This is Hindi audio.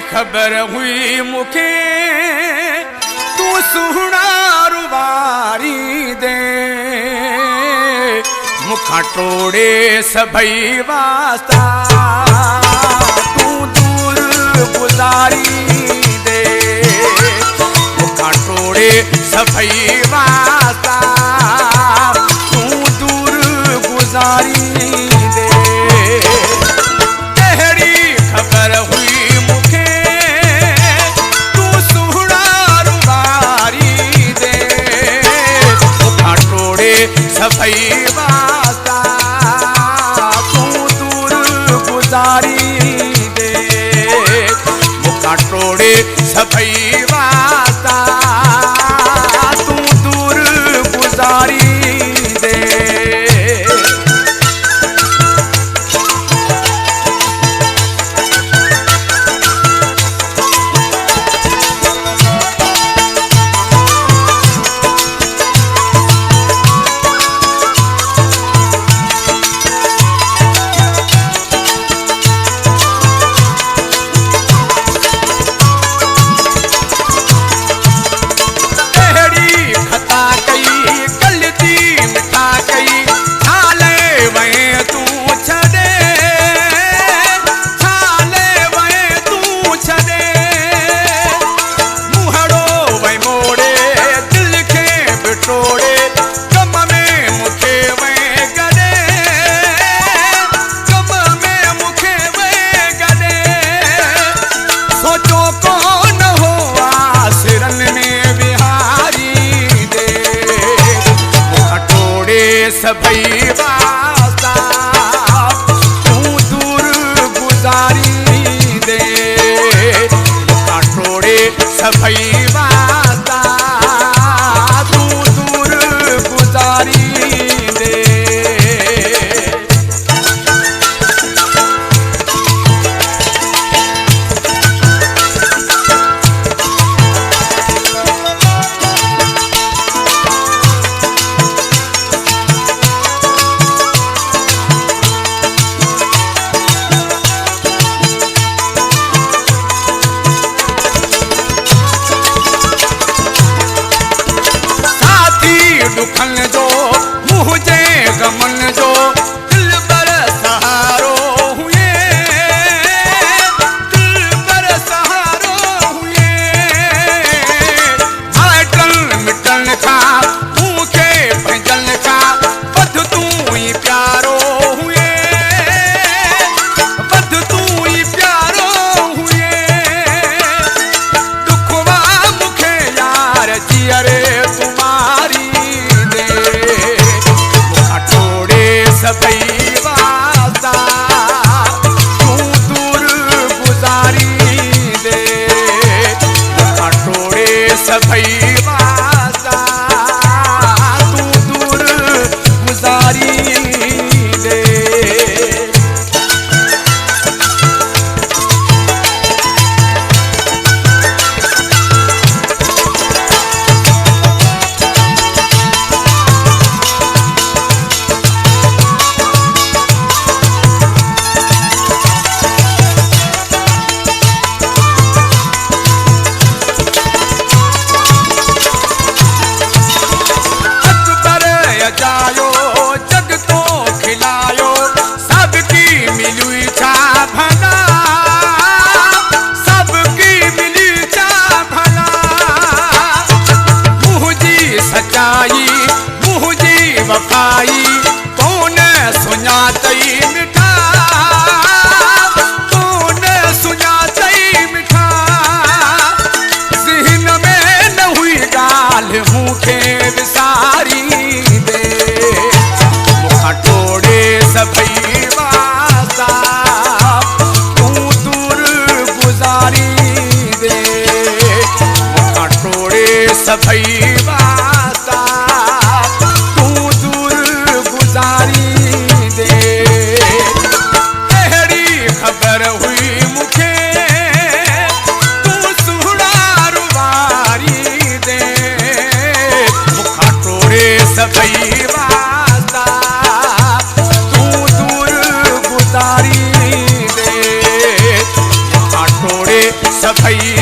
खबर हुई मुखे तू सुहना रुवारी दे मुखा टोड़े सभई वास्ता तू दूर गुजारी दे मुखा टोड़े सभई वास्ता तू दूर गुजारी दे तेरी खबर हुई मुखे तू सुहना रुवारी दे मुखा टोड़े सभई वास्ता तू दूर गुजारी दे मुखा टोड़े सभई वास्ता तू दूर गुजारी दे। सभई वास्ता तू दूर गुजारी दे मुखा टोड़े सभई वास्ता तू दूर गुजारी दे। दुखन जो मुझे गमन जो दिल पर सहारो हुए दिल पर सहारो हुए हाटन मिटन का भूखे भजन का बद तू ही प्यारो हुए बद तू ही प्यारो हुए दुखवा मुखे यार जियरे तुम्हारी सभई वास्ता तू दूर गुजारी दे मुखा टोड़े सभई वास्ता तू दूर गुजारी दे। जग तो खिलायो सबकी मिली चा भला सबकी मिली चा भला मुझी सच्चाई मुझी वफाई कौन सुनातई मिठा कौन सुनातई मिठा ज़हन में न हुई गाल मुखे विसारी दे मुखा टोड़े सभई वास्ता तू दूर गुजारी दे मुखा टोड़े सभई वास्ता तू दूर गुजारी दे। तेरी खबर हुई मुखे तू सुहना रुवारी दे मुखा टोड़े सभई वास्ता तू दूर गुजारी दे मुखा टोड़े भई